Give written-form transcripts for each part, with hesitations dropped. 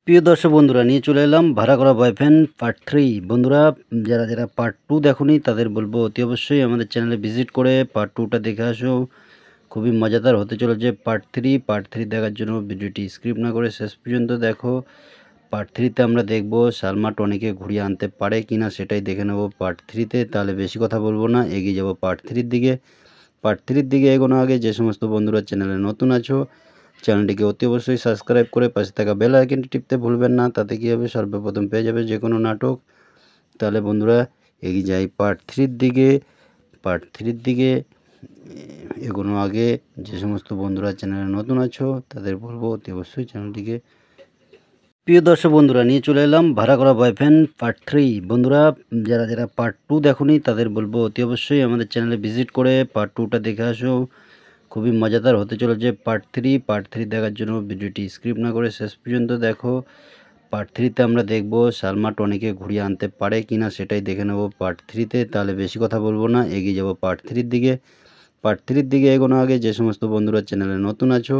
প্রিয় দর্শক বন্ধুরা নিয়ে চলে এলাম ভাড়া করা বয়ফ্রেন্ড পার্ট 3। বন্ধুরা যারা পার্ট 2 দেখোনি তাদের বলবো অতি অবশ্যই আমাদের চ্যানেলে ভিজিট করে পার্ট 2টা দেখে আসো। খুবই মজাদার হতে চলেছে পার্ট 3 দেখার জন্য ভিডিওটি স্কিপ না করে শেষ পর্যন্ত দেখো। পার্ট 3তে আমরা দেখব সালমা টনিকে ঘুরিয়ে আনতে পারে কিনা সেটাই দেখে নেব পার্ট 3তে। তাহলে বেশি কথা বলবো না, এগিয়ে যাব পার্ট 3-র দিকে। পার্ট 3-র দিকে এগোনোর আগে যে সমস্ত বন্ধুরা চ্যানেলে নতুন আছো চ্যানেলটিকে অতি অবশ্যই সাবস্ক্রাইব করে পাশে থাকা বেল আইকনটি টিপতে ভুলবেন না, তাতে কী হবে সর্বপ্রথম পেয়ে যাবে যে কোনো নাটক। তাহলে বন্ধুরা এগিয়ে যাই পার্ট 3-র দিকে। পার্ট 3-র দিকে এগোনোর আগে যে সমস্ত বন্ধুরা চ্যানেলে নতুন আছো তাদের বলবো অতি অবশ্যই চ্যানেলটিকে। প্রিয় দর্শক বন্ধুরা নিয়ে চলে এলাম ভাড়া করা বয়ফ্রেন্ড পার্ট 3। বন্ধুরা যারা পার্ট 2 দেখোনি তাদের বলবো অতি অবশ্যই আমাদের চ্যানেলে ভিজিট করে পার্ট 2টা দেখে আসো। খুবই মজাদার হতে চলেছে পার্ট 3 দেখার জন্য ভিডিওটি স্কিপ না করে শেষ পর্যন্ত দেখো। পার্ট 3তে আমরা দেখব সালমা টনিকে ঘুরিয়ে আনতে পারে কিনা সেটাই দেখে নেব পার্ট 3তে। তাহলে বেশি কথা বলবো না, এগিয়ে যাব পার্ট 3-র দিকে। পার্ট 3-র দিকে এগোনোর আগে যে সমস্ত বন্ধুরা চ্যানেলে নতুন আছো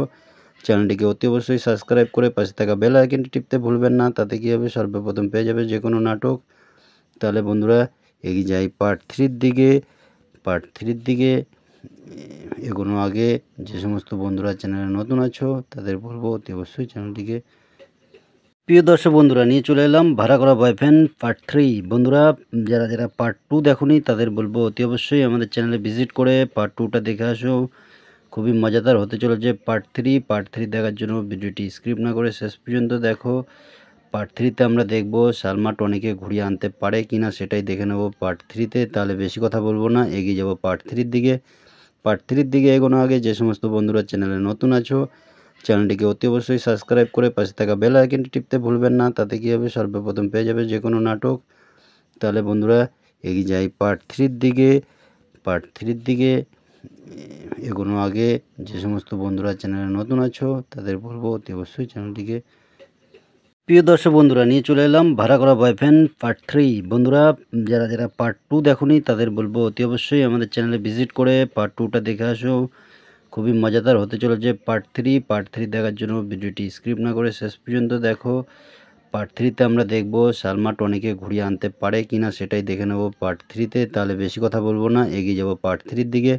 চ্যানেলটিকে অতি অবশ্যই সাবস্ক্রাইব করে পাশে থাকা বেল আইকনটি টিপতে ভুলবেন না, তাতে কী হবে সর্বপ্রথম পেয়ে যাবে যে কোনো নাটক। তাহলে বন্ধুরা এগিয়ে যাই পার্ট 3-র দিকে। পার্ট 3-র দিকে এগোনোর আগে যে সমস্ত বন্ধুরা চ্যানেলে নতুন আছো তাদের বলবো অতি অবশ্যই চ্যানেলটিকে। প্রিয় দর্শক বন্ধুরা নিয়ে চলে এলাম ভাড়া করা বয়ফ্রেন্ড পার্ট 3। বন্ধুরা যারা পার্ট 2 দেখোনি তাদের বলবো অতি অবশ্যই আমাদের চ্যানেলে ভিজিট করে পার্ট 2টা দেখে আসো। খুবই মজাদার হতে চলেছে পার্ট 3 দেখার জন্য ভিডিওটি স্কিপ না করে শেষ পর্যন্ত দেখো। পার্ট 3তে আমরা দেখব সালমা টনিকে ঘুরিয়ে আনতে পারে কিনা সেটাই দেখে নেব পার্ট 3তে। তাহলে বেশি কথা বলবো না, এগিয়ে যাব পার্ট 3-র দিকে। পার্ট 3-র দিকে এগোনোর আগে যে সমস্ত বন্ধুরা চ্যানেলে নতুন আছো চ্যানেলটিকে অতি অবশ্যই সাবস্ক্রাইব করে পাশে থাকা বেল আইকনটি টিপতে ভুলবেন না, তাতে কী হবে সর্বপ্রথম পেয়ে যাবে যে কোনো নাটক। তাহলে বন্ধুরা এগিয়ে যাই পার্ট 3-র দিকে। পার্ট 3-র দিকে এগোনোর আগে যে সমস্ত বন্ধুরা চ্যানেলে নতুন আছো তাদের বলবো অতি অবশ্যই চ্যানেলটিকে। প্রিয় দর্শক বন্ধুরা নিয়ে চলে এলাম ভাড়া করা বয়ফ্রেন্ড পার্ট 3। বন্ধুরা যারা পার্ট 2 দেখোনি তাদের বলবো অতি অবশ্যই আমাদের চ্যানেলে ভিজিট করে পার্ট 2টা দেখে আসো। খুবই মজাদার হতে চলেছে পার্ট 3 দেখার জন্য ভিডিওটি স্কিপ না করে শেষ পর্যন্ত দেখো। পার্ট 3তে আমরা দেখব সালমা টনিকে ঘুরিয়ে আনতে পারে কিনা সেটাই দেখে নেব পার্ট 3তে। তাহলে বেশি কথা বলবো না, এগিয়ে যাব পার্ট 3-র দিকে।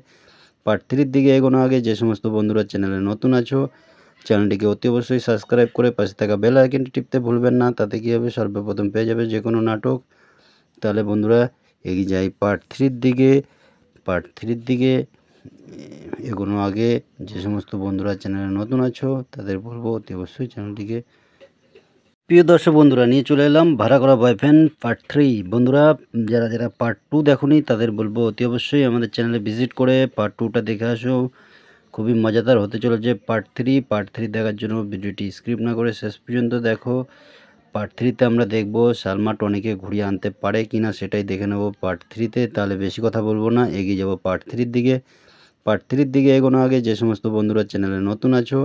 পার্ট 3-র দিকে এগোনোর আগে যে সমস্ত বন্ধুরা চ্যানেলে নতুন আছো চ্যানেলটিকে অতি অবশ্যই সাবস্ক্রাইব করে পাশে থাকা বেল আইকনটি টিপতে ভুলবেন না, তাতে কী হবে সর্বপ্রথম পেয়ে যাবে যে কোনো নাটক। তাহলে বন্ধুরা এগিয়ে যাই পার্ট 3-র দিকে। পার্ট 3-র দিকে এগোনোর আগে যে সমস্ত বন্ধুরা চ্যানেলে নতুন আছো তাদের বলবো অতি অবশ্যই চ্যানেলটিকে। প্রিয় দর্শক বন্ধুরা নিয়ে চলে এলাম ভাড়া করা বয়ফ্রেন্ড পার্ট 3। বন্ধুরা যারা পার্ট 2 দেখোনি তাদের বলবো অতি অবশ্যই আমাদের চ্যানেলে ভিজিট করে পার্ট 2টা দেখে আসো। খুবই মজাদার হতে চলেছে পার্ট 3 দেখার জন্য ভিডিওটি স্কিপ না করে শেষ পর্যন্ত দেখো। পার্ট 3তে আমরা দেখব সালমা টনিকে ঘুরিয়ে আনতে পারে কিনা সেটাই দেখে নেব পার্ট 3তে। তাহলে বেশি কথা বলবো না, এগিয়ে যাব পার্ট 3-র দিকে। পার্ট 3-র দিকে এগোনোর আগে যে সমস্ত বন্ধুরা চ্যানেলে নতুন আছো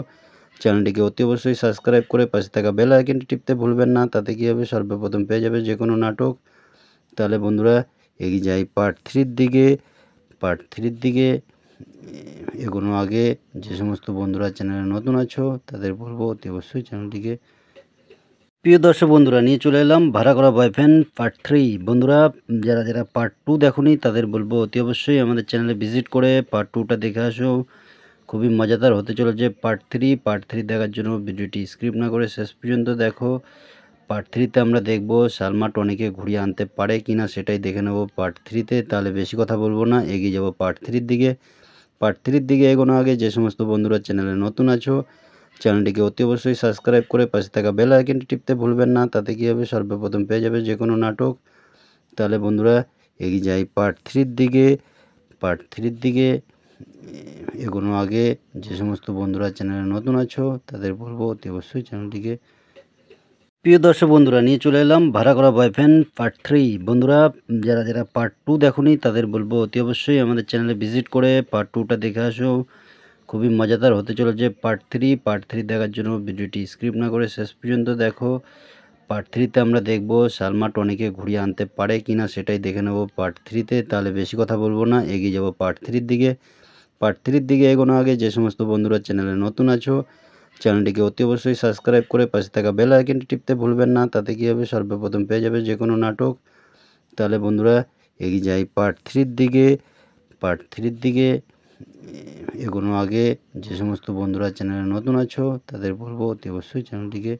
চ্যানেলটিকে অতি অবশ্যই সাবস্ক্রাইব করে পাশে থাকা বেল আইকনটি টিপতে ভুলবেন না, তাতে কী হবে সর্বপ্রথম পেয়ে যাবে যে কোনো নাটক। তাহলে বন্ধুরা এগিয়ে যাই পার্ট 3-র দিকে। পার্ট 3-র দিকে এগোনোর আগে যে সমস্ত বন্ধুরা চ্যানেলে নতুন আছো তাদের বলবো অতি অবশ্যই চ্যানেলটিকে। প্রিয় দর্শক বন্ধুরা নিয়ে চলে এলাম ভাড়া করা বয়ফ্রেন্ড পার্ট 3। বন্ধুরা যারা পার্ট 2 দেখোনি তাদের বলবো অতি অবশ্যই আমাদের চ্যানেলে ভিজিট করে পার্ট 2টা দেখে আসো। খুবই মজাদার হতে চলেছে পার্ট 3 দেখার জন্য ভিডিওটি স্কিপ না করে শেষ পর্যন্ত দেখো। পার্ট 3তে আমরা দেখব সালমা টনিকে ঘুরিয়ে আনতে পারে কিনা সেটাই দেখে নেব পার্ট 3তে। তাহলে বেশি কথা বলবো না, এগিয়ে যাব পার্ট 3-র দিকে। পার্ট 3-র দিকে এগোনোর আগে যে সমস্ত বন্ধুরা চ্যানেলে নতুন আছো চ্যানেলটিকে অতি অবশ্যই সাবস্ক্রাইব করে পাশে থাকা বেল আইকনটি টিপতে ভুলবেন না, তাতে কী হবে সর্বপ্রথম পেয়ে যাবে যে কোনো নাটক। তাহলে বন্ধুরা এগিয়ে যাই পার্ট 3-র দিকে। পার্ট 3-র দিকে এগোনোর আগে যে সমস্ত বন্ধুরা চ্যানেলে নতুন আছো তাদের বলবো অতি অবশ্যই চ্যানেলটিকে। প্রিয় দর্শক বন্ধুরা নিয়ে চলে এলাম ভাড়া করা বয়ফ্রেন্ড পার্ট 3। বন্ধুরা যারা পার্ট 2 দেখোনি তাদের বলবো অতি অবশ্যই আমাদের চ্যানেলে ভিজিট করে পার্ট 2টা দেখে আসো। খুবই মজাদার হতে চলেছে পার্ট 3 দেখার জন্য ভিডিওটি স্কিপ না করে শেষ পর্যন্ত দেখো। পার্ট 3তে আমরা দেখব সালমা টনিকে ঘুরিয়ে আনতে পারে কিনা সেটাই দেখে নেব পার্ট 3তে। তাহলে বেশি কথা বলবো না, এগিয়ে যাব পার্ট 3-র দিকে। পার্ট 3-র দিকে এগোনোর আগে যে সমস্ত বন্ধুরা চ্যানেলে নতুন আছো চ্যানেলটিকে অতি অবশ্যই সাবস্ক্রাইব করে পাশে থাকা বেল আইকনটি টিপতে ভুলবেন না। তাতে কী হবে, সর্বপ্রথম পেয়ে যাবে যে কোনো নাটক। তাহলে বন্ধুরা এগিয়ে যাই পার্ট 3-র দিকে। পার্ট 3-র দিকে এগোনো আগে যে সমস্ত বন্ধুরা চ্যানেলে নতুন আছো তাদের বলবো অতি অবশ্যই চ্যানেলটিকে।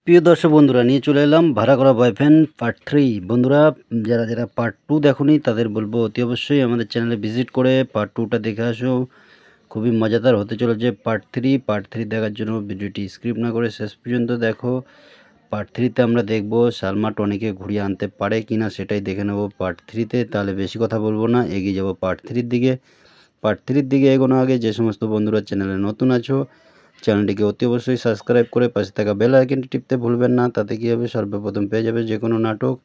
প্রিয় দর্শক বন্ধুরা, নিয়ে চলে এলাম ভাড়া করা বয়ফ্রেন্ড পার্ট 3। বন্ধুরা যারা পার্ট 2 দেখোনি তাদের বলবো অতি অবশ্যই আমাদের চ্যানেলে ভিজিট করে পার্ট 2টা দেখে আসো। খুবই মজাদার হতে চলেছে পার্ট 3 দেখার জন্য ভিডিওটি স্কিপ না করে শেষ পর্যন্ত দেখো। পার্ট 3তে আমরা দেখব সালমা টনিকে ঘুরিয়ে আনতে পারে কিনা সেটাই দেখে নেব পার্ট 3তে। তাহলে বেশি কথা বলবো না, এগিয়ে যাব পার্ট 3-র দিকে। পার্ট 3-র দিকে এগোনো আগে যে সমস্ত বন্ধুরা চ্যানেলে নতুন আছো চ্যানেলটিকে অতি অবশ্যই সাবস্ক্রাইব করে পাশে থাকা বেল আইকনটি টিপতে ভুলবেন না। তাতে কী হবে, সর্বপ্রথম পেয়ে যাবে যে কোনো নাটক।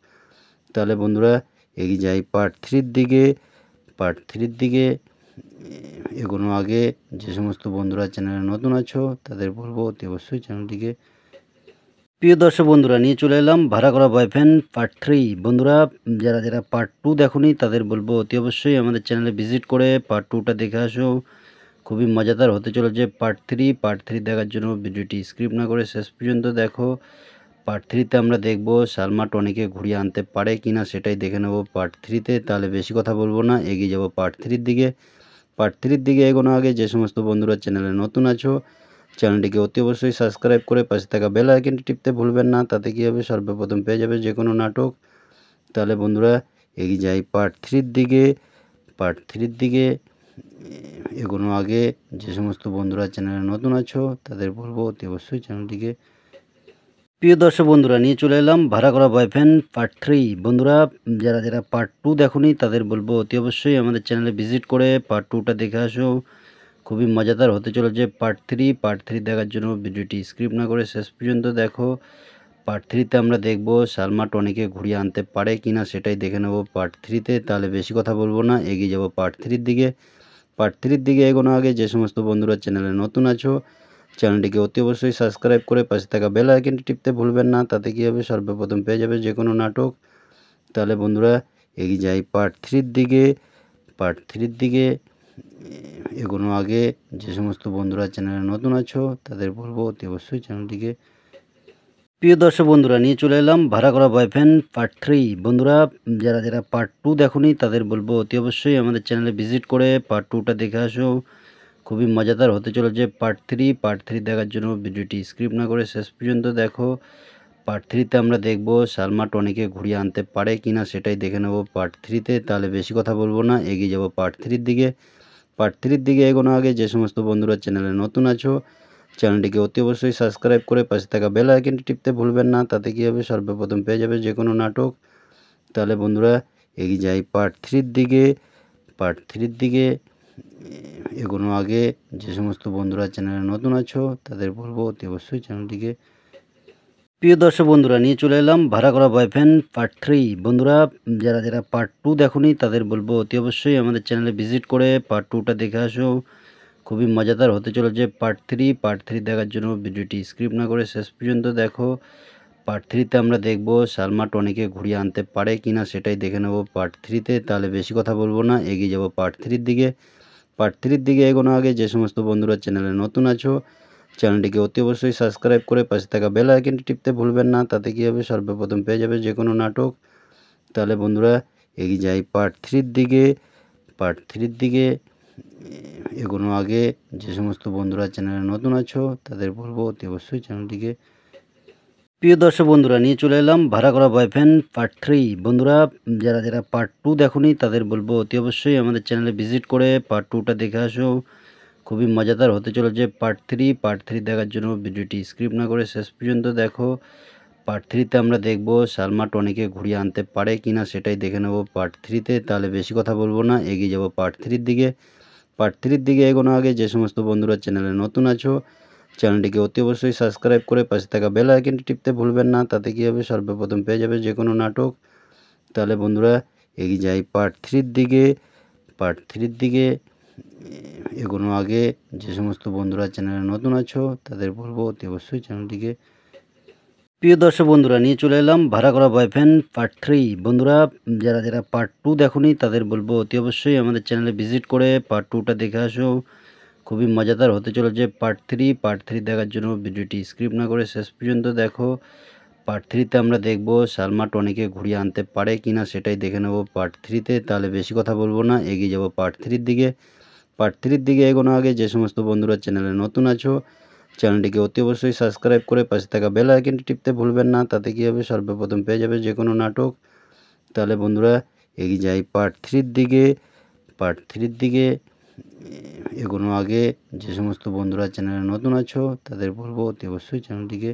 তাহলে বন্ধুরা এগিয়ে যাই পার্ট 3-র দিকে। পার্ট 3-র দিকে এগোনো আগে যে সমস্ত বন্ধুরা চ্যানেলে নতুন আছো তাদের বলবো অতি অবশ্যই চ্যানেলটিকে। প্রিয় দর্শক বন্ধুরা, নিয়ে চলে এলাম ভাড়া করা বয়ফ্রেন্ড পার্ট 3। বন্ধুরা যারা পার্ট 2 দেখোনি তাদের বলবো অতি অবশ্যই আমাদের চ্যানেলে ভিজিট করে পার্ট 2টা দেখে আসো। খুবই মজাদার হতে চলেছে পার্ট 3 দেখার জন্য ভিডিওটি স্কিপ না করে শেষ পর্যন্ত দেখো। পার্ট 3তে আমরা দেখব সালমা টনিকে ঘুরিয়ে আনতে পারে কিনা সেটাই দেখে নেব পার্ট 3তে। তাহলে বেশি কথা বলবো না, এগিয়ে যাব পার্ট 3-র দিকে। পার্ট 3-র দিকে এগোনো আগে যে সমস্ত বন্ধুরা চ্যানেলে নতুন আছো চ্যানেলটিকে অতি অবশ্যই সাবস্ক্রাইব করে পাশে থাকা বেল আইকনটি টিপতে ভুলবেন না। তাতে কী হবে, সর্বপ্রথম পেয়ে যাবে যে কোনো নাটক। তাহলে বন্ধুরা এগিয়ে যাই পার্ট 3-র দিকে। পার্ট 3-র দিকে এগোনো আগে যে সমস্ত বন্ধুরা চ্যানেলে নতুন আছো তাদের বলবো অতি অবশ্যই চ্যানেলটিকে। প্রিয় দর্শক বন্ধুরা, নিয়ে চলে এলাম ভাড়া করা বয়ফ্রেন্ড পার্ট 3। বন্ধুরা যারা পার্ট 2 দেখোনি তাদের বলবো অতি অবশ্যই আমাদের চ্যানেলে ভিজিট করে পার্ট 2টা দেখে আসো। খুবই মজাদার হতে চলেছে পার্ট 3 দেখার জন্য ভিডিওটি স্কিপ না করে শেষ পর্যন্ত দেখো। পার্ট 3তে আমরা দেখব সালমা টনিকে ঘুরিয়ে আনতে পারে কিনা সেটাই দেখে নেব পার্ট 3তে। তাহলে বেশি কথা বলবো না, এগিয়ে যাব পার্ট 3-র দিকে। পার্ট 3-র দিকে এগোনো আগে যে সমস্ত বন্ধুরা চ্যানেলে নতুন আছো চ্যানেলটিকে অতি অবশ্যই সাবস্ক্রাইব করে পাশে থাকা বেল আইকনটি টিপতে ভুলবেন না। তাতে কী হবে, সর্বপ্রথম পেয়ে যাবে যে কোনো নাটক। তাহলে বন্ধুরা এগিয়ে যাই পার্ট 3-র দিকে। পার্ট 3-র দিকে এগোনো আগে যে সমস্ত বন্ধুরা চ্যানেলে নতুন আছো তাদের বলবো অতি অবশ্যই চ্যানেলটিকে। প্রিয় দর্শক বন্ধুরা, নিয়ে চলে এলাম ভাড়া করা বয়ফ্রেন্ড পার্ট 3। বন্ধুরা যারা পার্ট 2 দেখোনি তাদের বলবো অতি অবশ্যই আমাদের চ্যানেলে ভিজিট করে পার্ট 2টা দেখে আসো। খুবই মজাদার হতে চলেছে পার্ট 3 দেখার জন্য ভিডিওটি স্কিপ না করে শেষ পর্যন্ত দেখো। পার্ট 3তে আমরা দেখব সালমা টনিকে ঘুরিয়ে আনতে পারে কিনা সেটাই দেখে নেব পার্ট 3তে। তাহলে বেশি কথা বলবো না, এগিয়ে যাব পার্ট 3-র দিকে। পার্ট 3-র দিকে এগোনো আগে যে সমস্ত বন্ধুরা চ্যানেলে নতুন আছো চ্যানেলটিকে অতি অবশ্যই সাবস্ক্রাইব করে পাশে থাকা বেল আইকনটি টিপতে ভুলবেন না। তাতে কী হবে, সর্বপ্রথম পেয়ে যাবে যে কোনো নাটক। তাহলে বন্ধুরা এগিয়ে যাই পার্ট 3-র দিকে। পার্ট 3-র দিকে এগোনো আগে যে সমস্ত বন্ধুরা চ্যানেলে নতুন আছো তাদের বলবো অতি অবশ্যই চ্যানেলটিকে। প্রিয় দর্শক বন্ধুরা, নিয়ে চলে এলাম ভাড়া করা বয়ফ্রেন্ড পার্ট 3। বন্ধুরা যারা পার্ট 2 দেখোনি তাদের বলবো অতি অবশ্যই আমাদের চ্যানেলে ভিজিট করে পার্ট 2টা দেখে আসো। খুবই মজাদার হতে চলেছে পার্ট 3 দেখার জন্য ভিডিওটি স্কিপ না করে শেষ পর্যন্ত দেখো। পার্ট 3তে আমরা দেখব সালমা টনিকে ঘুরিয়ে আনতে পারে কিনা সেটাই দেখে নেব পার্ট 3তে। তাহলে বেশি কথা বলবো না, এগিয়ে যাব পার্ট 3-র দিকে। পার্ট 3-র দিকে এগোনো আগে যে সমস্ত বন্ধুরা চ্যানেলে নতুন আছো চ্যানেলটিকে অতি অবশ্যই সাবস্ক্রাইব করে পাশে থাকা বেল আইকনটি টিপতে ভুলবেন না। তাতে কী হবে, সর্বপ্রথম পেয়ে যাবে যে কোনো নাটক। তাহলে বন্ধুরা এগিয়ে যাই পার্ট 3-র দিকে। পার্ট 3-র দিকে এগোনো আগে যে সমস্ত বন্ধুরা চ্যানেলে নতুন আছো তাদের বলবো অতি অবশ্যই চ্যানেলটিকে। প্রিয় দর্শক বন্ধুরা, নিয়ে চলে এলাম ভাড়া করা বয়ফ্রেন্ড পার্ট 3। বন্ধুরা যারা পার্ট 2 দেখোনি তাদের বলবো অতি অবশ্যই আমাদের চ্যানেলে ভিজিট করে পার্ট 2টা দেখে আসো। খুবই মজাদার হতে চলেছে পার্ট 3 দেখার জন্য ভিডিওটি স্কিপ না করে শেষ পর্যন্ত দেখো। পার্ট 3তে আমরা দেখব সালমা টনিকে ঘুরিয়ে আনতে পারে কিনা সেটাই দেখে নেব পার্ট 3তে। তাহলে বেশি কথা বলবো না, এগিয়ে যাব পার্ট 3-র দিকে। পার্ট 3-র দিকে এগোনো আগে যে সমস্ত বন্ধুরা চ্যানেলে নতুন আছো চ্যানেলটিকে অতি অবশ্যই সাবস্ক্রাইব করে পাশে থাকা বেল আইকনটি টিপতে ভুলবেন না। তাতে কী হবে, সর্বপ্রথম পেয়ে যাবে যে কোনো নাটক। তাহলে বন্ধুরা এগিয়ে যাই পার্ট 3-র দিকে। পার্ট 3-র দিকে এগোনো আগে যে সমস্ত বন্ধুরা চ্যানেলে নতুন আছো তাদের বলবো অতি অবশ্যই চ্যানেলটিকে। প্রিয় দর্শক বন্ধুরা, নিয়ে চলে এলাম ভাড়া করা বয়ফ্রেন্ড পার্ট 3। বন্ধুরা যারা পার্ট 2 দেখোনি তাদের বলবো অতি অবশ্যই আমাদের চ্যানেলে ভিজিট করে পার্ট 2টা দেখে আসো। খুবই মজাদার হতে চলেছে পার্ট 3 দেখার জন্য ভিডিওটি স্কিপ না করে শেষ পর্যন্ত দেখো। পার্ট 3তে আমরা দেখব সালমা টনিকে ঘুরিয়ে আনতে পারে কিনা সেটাই দেখে নেব পার্ট 3তে। তাহলে বেশি কথা বলবো না, এগিয়ে যাব পার্ট 3 দিকে। পার্ট 3 দিকে এগোনো আগে যে সমস্ত বন্ধুরা চ্যানেলে নতুন আছো, চ্যানেলটিকে অতি অবশ্যই সাবস্ক্রাইব করে পাশে থাকা বেল আইকনটি টিপতে ভুলবেন না। তাতে কী হবে, সর্বপ্রথম পেয়ে যাবে যে কোনো নাটক। তাহলে বন্ধুরা এগিয়ে যাই পার্ট 3 দিকে। পার্ট 3 দিকে এগোনো আগে যে সমস্ত বন্ধুরা চ্যানেলে নতুন আছো তাদের বলবো অতি অবশ্যই চ্যানেলটিকে।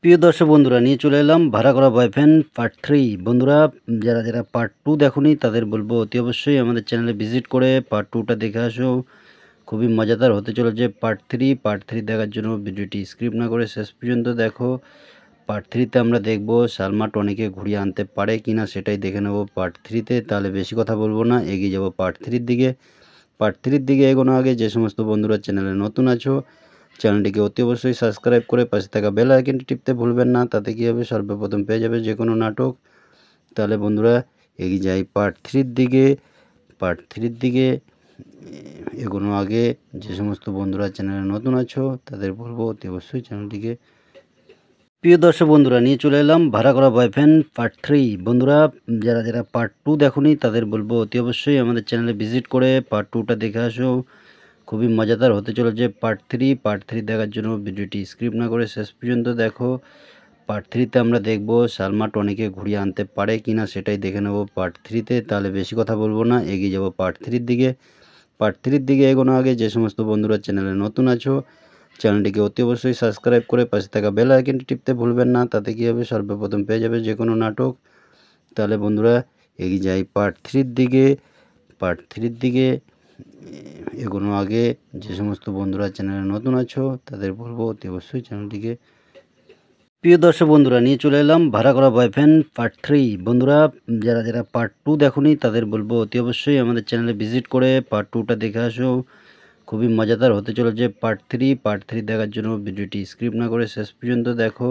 প্রিয় দর্শক বন্ধুরা, নিয়ে চলে এলাম ভাড়া করা বয়ফ্রেন্ড পার্ট 3। বন্ধুরা যারা পার্ট 2 দেখোনি তাদের বলবো অতি অবশ্যই আমাদের চ্যানেলে ভিজিট করে পার্ট 2টা দেখে আসো। খুবই মজাদার হতে চলেছে পার্ট 3 দেখার জন্য ভিডিওটি স্কিপ না করে শেষ পর্যন্ত দেখো। পার্ট 3তে আমরা দেখব সালমা টনিকে ঘুরিয়ে আনতে পারে কিনা সেটাই দেখে নেব পার্ট 3তে। তাহলে বেশি কথা বলবো না, এগিয়ে যাব পার্ট 3 দিকে। পার্ট 3 দিকে এগোনো আগে যে সমস্ত বন্ধুরা চ্যানেলে নতুন আছো, চ্যানেলটিকে অতি অবশ্যই সাবস্ক্রাইব করে পাশে থাকা বেল আইকনটি টিপতে ভুলবেন না। তাতে কী হবে, সর্বপ্রথম পেয়ে যাবে যে কোনো নাটক। তাহলে বন্ধুরা এগিয়ে যাই পার্ট 3 দিকে। পার্ট 3 দিকে এগোনো আগে যে সমস্ত বন্ধুরা চ্যানেলে নতুন আছো তাদের বলবো অতি অবশ্যই চ্যানেলটিকে। প্রিয় দর্শক বন্ধুরা, নিয়ে চলে এলাম ভাড়া করা বয়ফ্রেন্ড পার্ট 3। বন্ধুরা যারা পার্ট 2 দেখোনি তাদের বলবো অতি অবশ্যই আমাদের চ্যানেলে ভিজিট করে পার্ট 2টা দেখে আসো। খুবই মজাদার হতে চলেছে পার্ট 3 দেখার জন্য ভিডিওটি স্কিপ না করে শেষ পর্যন্ত দেখো। পার্ট 3তে আমরা দেখব সালমা টনিকে ঘুরিয়ে আনতে পারে কিনা সেটাই দেখে নেব পার্ট 3তে। তাহলে বেশি কথা বলবো না, এগিয়ে যাব পার্ট 3 দিকে। পার্ট 3 দিকে এগোনো আগে যে সমস্ত বন্ধুরা চ্যানেলে নতুন আছো, চ্যানেলটিকে অতি অবশ্যই সাবস্ক্রাইব করে পাশে থাকা বেল আইকনটি টিপতে ভুলবেন না। তাতে কী হবে, সর্বপ্রথম পেয়ে যাবে যে কোনো নাটক। তাহলে বন্ধুরা এগিয়ে যাই পার্ট 3 দিকে। পার্ট 3 দিকে এগোনো আগে যে সমস্ত বন্ধুরা চ্যানেলে নতুন আছো তাদের বলবো অতি অবশ্যই চ্যানেলটিকে। প্রিয় দর্শক বন্ধুরা, নিয়ে চলে এলাম ভাড়া করা বয়ফ্রেন্ড পার্ট 3। বন্ধুরা যারা পার্ট 2 দেখোনি তাদের বলবো অতি অবশ্যই আমাদের চ্যানেলে ভিজিট করে পার্ট 2টা দেখে আসো। খুবই মজাদার হতে চলেছে পার্ট 3 দেখার জন্য ভিডিওটি স্কিপ না করে শেষ পর্যন্ত দেখো।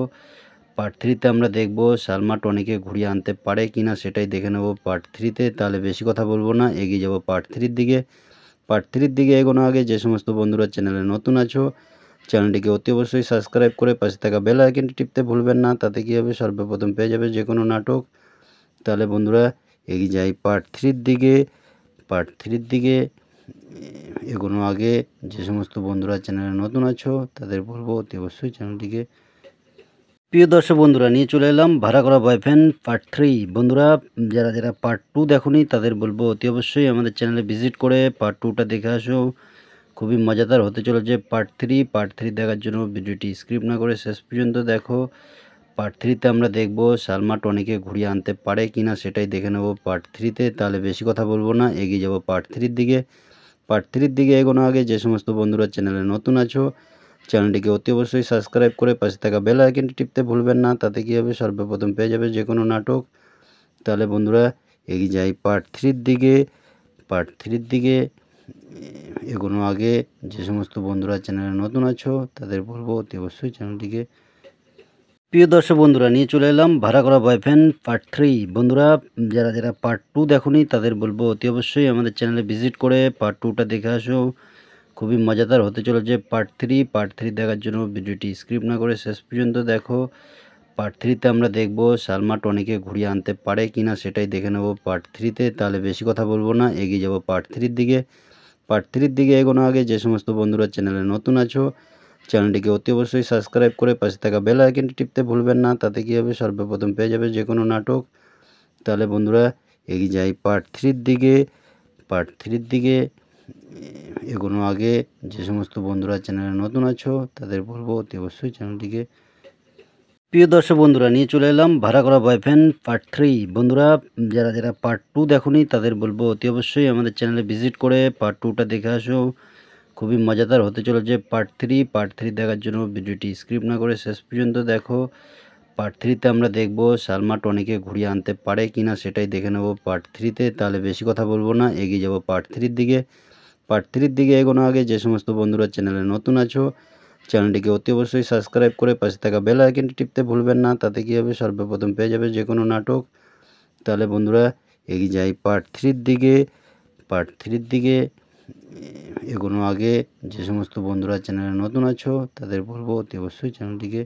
পার্ট 3তে আমরা দেখব সালমা টনিকে ঘুরিয়ে আনতে পারে কিনা সেটাই দেখে নেব পার্ট 3তে। তাহলে বেশি কথা বলবো না, এগিয়ে যাব পার্ট 3 দিকে। পার্ট 3 দিকে এগোনো আগে যে সমস্ত বন্ধুরা চ্যানেলে নতুন আছো, চ্যানেলটিকে অতি অবশ্যই সাবস্ক্রাইব করে পাশে থাকা বেল আইকনটি টিপতে ভুলবেন না। তাতে কী হবে, সর্বপ্রথম পেয়ে যাবে যে কোনো নাটক। তাহলে বন্ধুরা এগিয়ে যাই পার্ট 3 দিকে। পার্ট 3 দিকে এগোনো আগে যে সমস্ত বন্ধুরা চ্যানেলে নতুন আছো তাদের বলবো অতি অবশ্যই চ্যানেলটিকে। প্রিয় দর্শক বন্ধুরা, নিয়ে চলে এলাম ভাড়া করা বয়ফ্রেন্ড পার্ট 3। বন্ধুরা যারা পার্ট 2 দেখোনি তাদের বলবো অতি অবশ্যই আমাদের চ্যানেলে ভিজিট করে পার্ট 2টা দেখে আসো। খুবই মজাদার হতে চলেছে পার্ট 3 দেখার জন্য ভিডিওটি স্কিপ না করে শেষ পর্যন্ত দেখো। পার্ট 3তে আমরা দেখব সালমা টনিকে ঘুরিয়ে আনতে পারে কিনা সেটাই দেখে নেব পার্ট 3তে। তাহলে বেশি কথা বলবো না, এগিয়ে যাব পার্ট 3 দিকে। পার্ট 3 দিকে এগোনো আগে যে সমস্ত বন্ধুরা চ্যানেলে নতুন আছো, চ্যানেলটিকে অতি অবশ্যই সাবস্ক্রাইব করে পাশে থাকা বেল আইকনটি টিপতে ভুলবেন না। তাতে কী হবে, সর্বপ্রথম পেয়ে যাবে যে কোনো নাটক। তাহলে বন্ধুরা এগিয়ে যাই পার্ট 3 দিকে। পার্ট 3 দিকে এগোনো আগে যে সমস্ত বন্ধুরা চ্যানেলে নতুন আছো তাদের বলবো অতি অবশ্যই চ্যানেলটিকে। প্রিয় দর্শক বন্ধুরা, নিয়ে চলে এলাম ভাড়া করা বয়ফ্রেন্ড পার্ট 3। বন্ধুরা যারা পার্ট 2 দেখোনি তাদের বলবো অতি অবশ্যই আমাদের চ্যানেলে ভিজিট করে পার্ট 2টা দেখে আসো। খুবই মজাদার হতে চলেছে পার্ট 3 দেখার জন্য ভিডিওটি স্কিপ না করে শেষ পর্যন্ত দেখো। পার্ট 3তে আমরা দেখব সালমা টনিকে ঘুরিয়ে আনতে পারে কিনা সেটাই দেখে নেব পার্ট 3তে। তাহলে বেশি কথা বলবো না, এগিয়ে যাব পার্ট 3 দিকে। পার্ট 3 দিকে এগোনো আগে যে সমস্ত বন্ধুরা চ্যানেলে নতুন আছো, চ্যানেলটিকে অতি অবশ্যই সাবস্ক্রাইব করে পাশে থাকা বেল আইকনটি টিপতে ভুলবেন না। তাতে কী হবে, সর্বপ্রথম পেয়ে যাবে যে কোনো নাটক। তাহলে বন্ধুরা এগিয়ে যাই পার্ট 3 দিকে। পার্ট 3 দিকে এগোনো আগে যে সমস্ত বন্ধুরা চ্যানেলে নতুন আছো তাদের বলবো অতি অবশ্যই চ্যানেলটিকে। প্রিয় দর্শক বন্ধুরা, নিয়ে চলে এলাম ভাড়া করা বয়ফ্রেন্ড পার্ট 3। বন্ধুরা যারা পার্ট 2 দেখোনি তাদের বলবো অতি অবশ্যই আমাদের চ্যানেলে ভিজিট করে পার্ট 2টা দেখে আসো। খুবই মজাদার হতে চলেছে পার্ট 3 দেখার জন্য ভিডিওটি স্কিপ না করে শেষ পর্যন্ত দেখো। পার্ট 3তে আমরা দেখব সালমা টনিকে ঘুরিয়ে আনতে পারে কিনা সেটাই দেখে নেব পার্ট 3তে। তাহলে বেশি কথা বলবো না, এগিয়ে যাব পার্ট 3 দিকে। পার্ট 3 দিকে এগোনো আগে যে সমস্ত বন্ধুরা চ্যানেলে নতুন আছো, চ্যানেলটিকে অতি অবশ্যই সাবস্ক্রাইব করে পাশে থাকা বেল আইকনটি টিপতে ভুলবেন না। তাতে কী হবে, সর্বপ্রথম পেয়ে যাবে যে কোনো নাটক। তাহলে বন্ধুরা এগিয়ে যাই পার্ট 3 দিকে। পার্ট 3 দিকে এগোনো আগে যে সমস্ত বন্ধুরা চ্যানেলে নতুন আছো তাদের বলবো অতি অবশ্যই চ্যানেলটিকে।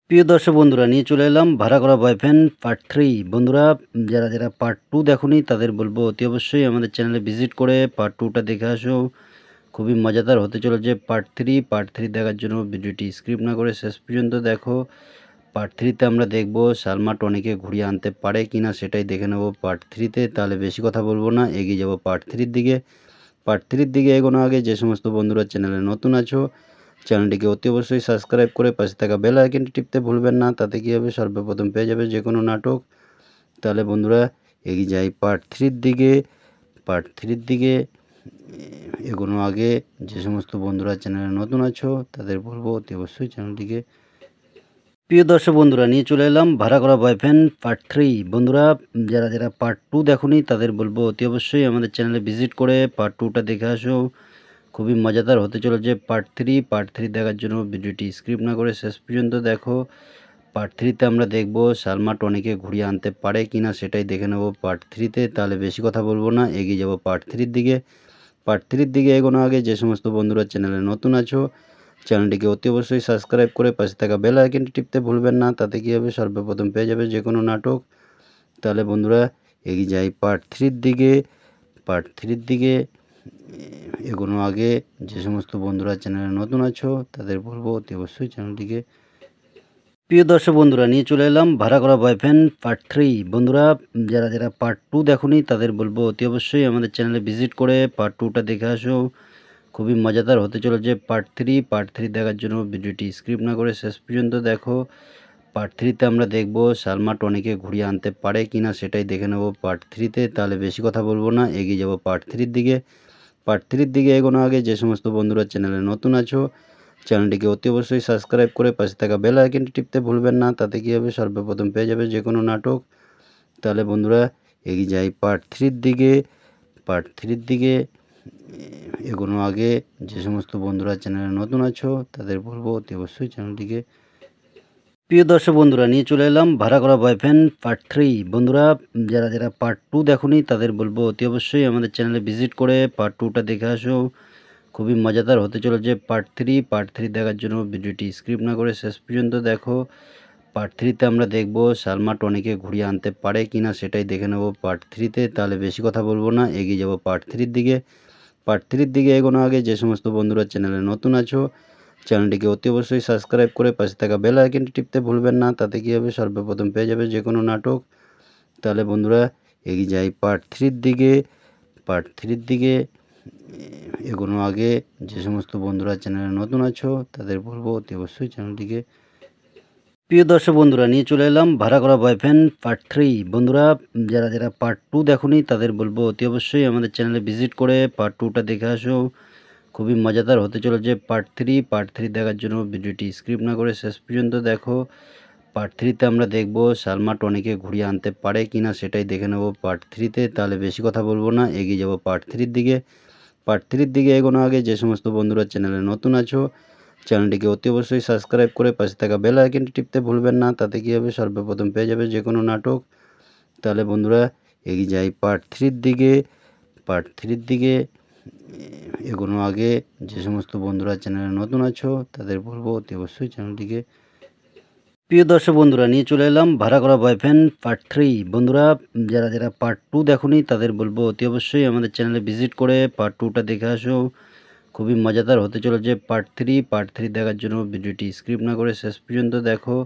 প্রিয় দর্শক বন্ধুরা, নিয়ে চলে এলাম ভাড়া করা বয়ফ্রেন্ড পার্ট 3। বন্ধুরা, যারা পার্ট 2 দেখোনি তাদের বলবো অতি অবশ্যই আমাদের চ্যানেলে ভিজিট করে পার্ট 2টা দেখে আসো। খুবই মজাদার হতে চলেছে পার্ট 3 দেখার জন্য ভিডিওটি স্কিপ না করে শেষ পর্যন্ত দেখো। পার্ট 3তে আমরা দেখব সালমা টনিকে ঘুরিয়ে আনতে পারে কিনা সেটাই দেখে নেব পার্ট 3তে। তাহলে বেশি কথা বলবো না, এগিয়ে যাব পার্ট 3-র দিকে। পার্ট 3-র দিকে এগোনো আগে যে সমস্ত বন্ধুরা চ্যানেলে নতুন আছো চ্যানেলটিকে অতি অবশ্যই সাবস্ক্রাইব করে পাশে থাকা বেল আইকনটি টিপতে ভুলবেন না, তাতে কী হবে সর্বপ্রথম পেয়ে যাবে যে কোনো নাটক। তাহলে বন্ধুরা এগিয়ে যাই পার্ট 3-র দিকে। পার্ট 3-র দিকে এগোনো আগে যে সমস্ত বন্ধুরা চ্যানেলে নতুন আছো তাদের বলবো অতি অবশ্যই চ্যানেলটিকে। প্রিয় দর্শক বন্ধুরা, নিয়ে চলে এলাম ভাড়া করা বয়ফ্রেন্ড পার্ট 3। বন্ধুরা, যারা পার্ট 2 দেখোনি তাদের বলবো অতি অবশ্যই আমাদের চ্যানেলে ভিজিট করে পার্ট 2টা দেখে আসো। খুবই মজাদার হতে চলেছে পার্ট 3 দেখার জন্য ভিডিওটি স্কিপ না করে শেষ পর্যন্ত দেখো। পার্ট 3তে আমরা দেখব সালমা টনিকে ঘুরিয়ে আনতে পারে কিনা সেটাই দেখে নেব পার্ট 3তে। তাহলে বেশি কথা বলবো না, এগিয়ে যাব পার্ট 3-র দিকে। পার্ট 3-র দিকে এগোনো আগে যে সমস্ত বন্ধুরা চ্যানেলে নতুন আছো চ্যানেলটিকে অতি অবশ্যই সাবস্ক্রাইব করে পাশে থাকা বেল আইকনটি টিপতে ভুলবেন না, তাতে কী হবে সর্বপ্রথম পেয়ে যাবে যে কোনো নাটক। তাহলে বন্ধুরা এগিয়ে যাই পার্ট 3-র দিকে। পার্ট 3-র দিকে এগোনো আগে যে সমস্ত বন্ধুরা চ্যানেলে নতুন আছো তাদের বলবো অতি অবশ্যই চ্যানেলটিকে। প্রিয় দর্শক বন্ধুরা, নিয়ে চলে এলাম ভাড়া করা বয়ফ্রেন্ড পার্ট 3। বন্ধুরা, যারা পার্ট 2 দেখোনি তাদের বলবো অতি অবশ্যই আমাদের চ্যানেলে ভিজিট করে পার্ট 2টা দেখে আসো। খুবই মজাদার হতে চলেছে পার্ট 3 দেখার জন্য ভিডিওটি স্কিপ না করে শেষ পর্যন্ত দেখো। পার্ট 3তে আমরা দেখব সালমা টনিকে ঘুরিয়ে আনতে পারে কিনা সেটাই দেখে নেব পার্ট 3তে। তাহলে বেশি কথা বলবো না, এগিয়ে যাব পার্ট 3-র দিকে। পার্ট 3-র দিকে এগোনো আগে যে সমস্ত বন্ধুরা চ্যানেলে নতুন আছো চ্যানেলটিকে অতি অবশ্যই সাবস্ক্রাইব করে পাশে থাকা বেল আইকনটি টিপতে ভুলবেন না, তাতে কী হবে সর্বপ্রথম পেয়ে যাবে যে কোনো নাটক। তাহলে বন্ধুরা এগিয়ে যাই পার্ট 3-র দিকে। পার্ট 3-র দিকে এগোনো আগে যে সমস্ত বন্ধুরা চ্যানেলে নতুন আছো তাদের বলবো অতি অবশ্যই চ্যানেলটিকে। প্রিয় দর্শক বন্ধুরা, নিয়ে চলে এলাম ভাড়া করা বয়ফ্রেন্ড পার্ট 3। বন্ধুরা, যারা পার্ট 2 দেখোনি তাদের বলবো অতি অবশ্যই আমাদের চ্যানেলে ভিজিট করে পার্ট 2টা দেখে আসো। খুবই মজাদার হতে চলেছে পার্ট 3 দেখার জন্য ভিডিওটি স্কিপ না করে শেষ পর্যন্ত দেখো। পার্ট 3তে আমরা দেখব সালমা টনিকে ঘুরিয়ে আনতে পারে কিনা সেটাই দেখে নেব পার্ট 3তে। তাহলে বেশি কথা বলবো না, এগিয়ে যাব পার্ট 3-র দিকে। পার্ট 3-র দিকে এগোনো আগে যে সমস্ত বন্ধুরা চ্যানেলে নতুন আছো চ্যানেলটিকে অতি অবশ্যই সাবস্ক্রাইব করে পাশে থাকা বেল আইকনটি টিপতে ভুলবেন না, তাতে কী হবে সর্বপ্রথম পেয়ে যাবে যে কোনো নাটক। তাহলে বন্ধুরা এগিয়ে যাই পার্ট 3-র দিকে। পার্ট 3-র দিকে এগোনো আগে যে সমস্ত বন্ধুরা চ্যানেলে নতুন আছো তাদের বলবো অতি অবশ্যই চ্যানেলটিকে। প্রিয় দর্শক বন্ধুরা, নিয়ে চলে এলাম ভাড়া করা বয়ফ্রেন্ড পার্ট 3। বন্ধুরা, যারা পার্ট 2 দেখোনি তাদের বলবো অতি অবশ্যই আমাদের চ্যানেলে ভিজিট করে পার্ট 2টা দেখে আসো। খুবই মজাদার হতে চলেছে পার্ট 3 দেখার জন্য ভিডিওটি স্কিপ না করে শেষ পর্যন্ত দেখো। পার্ট 3তে আমরা দেখব সালমা টনিকে ঘুরিয়ে আনতে পারে কিনা সেটাই দেখে নেব পার্ট 3তে। তাহলে বেশি কথা বলবো না, এগিয়ে যাব পার্ট 3-র দিকে। পার্ট 3-র দিকে এগোনো আগে যে সমস্ত বন্ধুরা চ্যানেলে নতুন আছো চ্যানেলটিকে অতি অবশ্যই সাবস্ক্রাইব করে পাশে থাকা বেল আইকনটি টিপতে ভুলবেন না, তাতে কী হবে সর্বপ্রথম পেয়ে যাবে যে কোনো নাটক। তাহলে বন্ধুরা এগিয়ে যাই পার্ট 3-র দিকে। পার্ট 3-র দিকে এগোনো আগে যে সমস্ত বন্ধুরা চ্যানেলে নতুন আছো তাদের বলবো অতি অবশ্যই চ্যানেলটিকে। প্রিয় দর্শক বন্ধুরা, নিয়ে চলে এলাম ভাড়া করা বয়ফ্রেন্ড পার্ট 3। বন্ধুরা, যারা পার্ট 2 দেখোনি তাদের বলবো অতি অবশ্যই আমাদের চ্যানেলে ভিজিট করে পার্ট 2টা দেখে আসো। খুবই মজাদার হতে চলেছে পার্ট 3 দেখার জন্য ভিডিওটি স্কিপ না করে শেষ পর্যন্ত দেখো।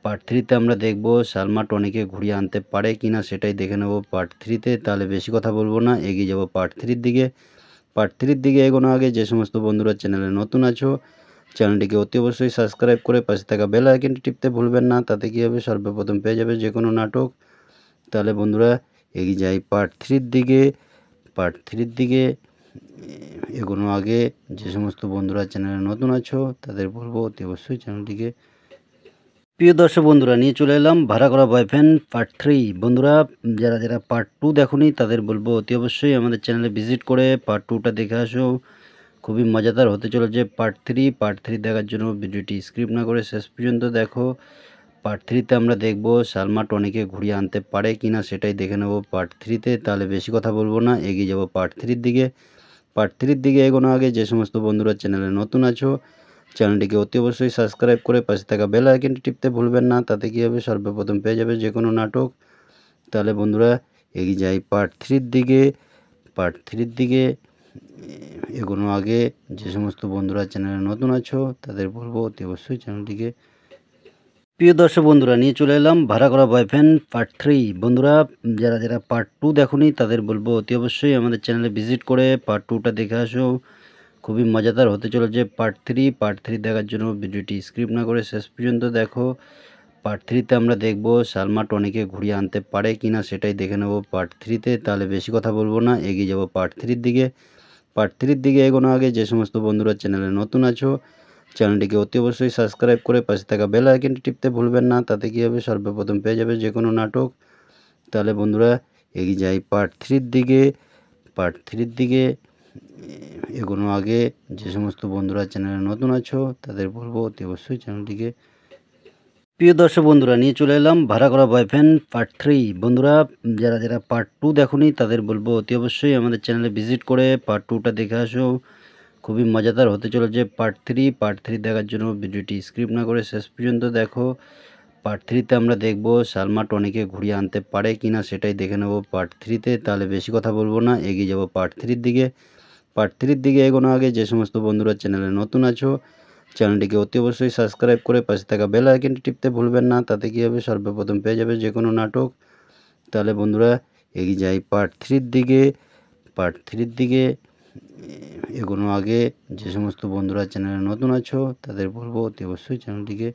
পার্ট 3তে আমরা দেখব সালমা টনিকে ঘুরিয়ে আনতে পারে কিনা সেটাই দেখে নেব পার্ট 3তে। তাহলে বেশি কথা বলবো না, এগিয়ে যাব পার্ট 3-র দিকে। পার্ট 3-র দিকে এগোনো আগে যে সমস্ত বন্ধুরা চ্যানেলে নতুন আছো চ্যানেলটিকে অতি অবশ্যই সাবস্ক্রাইব করে পাশে থাকা বেল আইকনটি টিপতে ভুলবেন না, তাতে কী হবে সর্বপ্রথম পেয়ে যাবে যে কোনো নাটক। তাহলে বন্ধুরা এগিয়ে যাই পার্ট 3-র দিকে। পার্ট 3-র দিকে এগোনো আগে যে সমস্ত বন্ধুরা চ্যানেলে নতুন আছো তাদের বলবো অতি অবশ্যই চ্যানেলটিকে। প্রিয় দর্শক বন্ধুরা, নিয়ে চলে এলাম ভাড়া করা বয়ফ্রেন্ড পার্ট 3। বন্ধুরা, যারা পার্ট 2 দেখোনি তাদের বলবো অতি অবশ্যই আমাদের চ্যানেলে ভিজিট করে পার্ট 2টা দেখে আসো। খুবই মজাদার হতে চলেছে পার্ট 3 দেখার জন্য ভিডিওটি স্কিপ না করে শেষ পর্যন্ত দেখো। পার্ট 3তে আমরা দেখব সালমা টনিকে ঘুরিয়ে আনতে পারে কিনা সেটাই দেখে নেব পার্ট 3তে। তাহলে বেশি কথা বলবো না, এগিয়ে যাব পার্ট 3-র দিকে। পার্ট 3 দিকে এগোনো আগে যে সমস্ত বন্ধুরা চ্যানেলে নতুন আছো চ্যানেলটিকে অতি অবশ্যই সাবস্ক্রাইব করে পাশে থাকা বেল আইকনটি টিপতে ভুলবেন না। তাতে কী হবে, সর্বপ্রথম পেয়ে যাবে যে কোনো নাটক। তাহলে বন্ধুরা এগিয়ে যাই পার্ট 3 দিকে। পার্ট 3 দিকে এগোনো আগে যে সমস্ত বন্ধুরা চ্যানেলে নতুন আছো তাদের বলবো অতি অবশ্যই চ্যানেলটিকে। প্রিয় দর্শক বন্ধুরা, নিয়ে চলে এলাম ভাড়া করা বয়ফ্রেন্ড পার্ট 3। বন্ধুরা যারা পার্ট 2 দেখোনি তাদের বলবো অতি অবশ্যই আমাদের চ্যানেলে ভিজিট করে পার্ট 2টা দেখে আসো। খুবই মজাদার হতে চলেছে পার্ট 3। পার্ট 3 দেখার জন্য ভিডিওটি স্কিপ না করে শেষ পর্যন্ত দেখো। পার্ট 3তে আমরা দেখব সালমা টনিকে ঘুরিয়ে আনতে পারে কিনা সেটাই দেখে নেব পার্ট 3তে। তাহলে বেশি কথা বলবো না, এগিয়ে যাব পার্ট 3 দিকে। পার্ট 3 দিকে এগোনো আগে যে সমস্ত বন্ধুরা চ্যানেলে নতুন আছো চ্যানেলটিকে অতি অবশ্যই সাবস্ক্রাইব করে পাশে থাকা বেল আইকনটি টিপতে ভুলবেন না। তাতে কী হবে, সর্বপ্রথম পেয়ে যাবে যে কোনো নাটক। তাহলে বন্ধুরা এগিয়ে যাই পার্ট 3 দিকে। পার্ট 3 দিকে এগোনো আগে যে সমস্ত বন্ধুরা চ্যানেলে নতুন আছো তাদের বলবো অতি অবশ্যই চ্যানেলটিকে। প্রিয় দর্শক বন্ধুরা, নিয়ে চলে এলাম ভাড়া করা বয়ফ্রেন্ড পার্ট 3। বন্ধুরা যারা পার্ট 2 দেখোনি তাদের বলবো অতি অবশ্যই আমাদের চ্যানেলে ভিজিট করে পার্ট 2টা দেখে আসো। খুবই মজাদার হতে চলেছে পার্ট 3। পার্ট 3 দেখার জন্য ভিডিওটি স্কিপ না করে শেষ পর্যন্ত দেখো। পার্ট 3তে আমরা দেখব সালমা টনিকে ঘুরিয়ে আনতে পারে কিনা সেটাই দেখে নেব পার্ট 3তে। তাহলে বেশি কথা বলবো না, এগিয়ে যাব পার্ট 3 দিকে। পার্ট 3 দিকে এগোনো আগে যে সমস্ত বন্ধুরা চ্যানেলে নতুন আছো চ্যানেলটিকে অতি অবশ্যই সাবস্ক্রাইব করে পাশে থাকা বেল আইকনটি টিপতে ভুলবেন না। তাতে কী হবে, সর্বপ্রথম পেয়ে যাবে যে কোনো নাটক। তাহলে বন্ধুরা এগিয়ে যাই পার্ট 3 দিকে। পার্ট 3 দিকে এগোনো আগে যে সমস্ত বন্ধুরা চ্যানেলে নতুন আছো তাদের বলবো অতি অবশ্যই চ্যানেলটিকে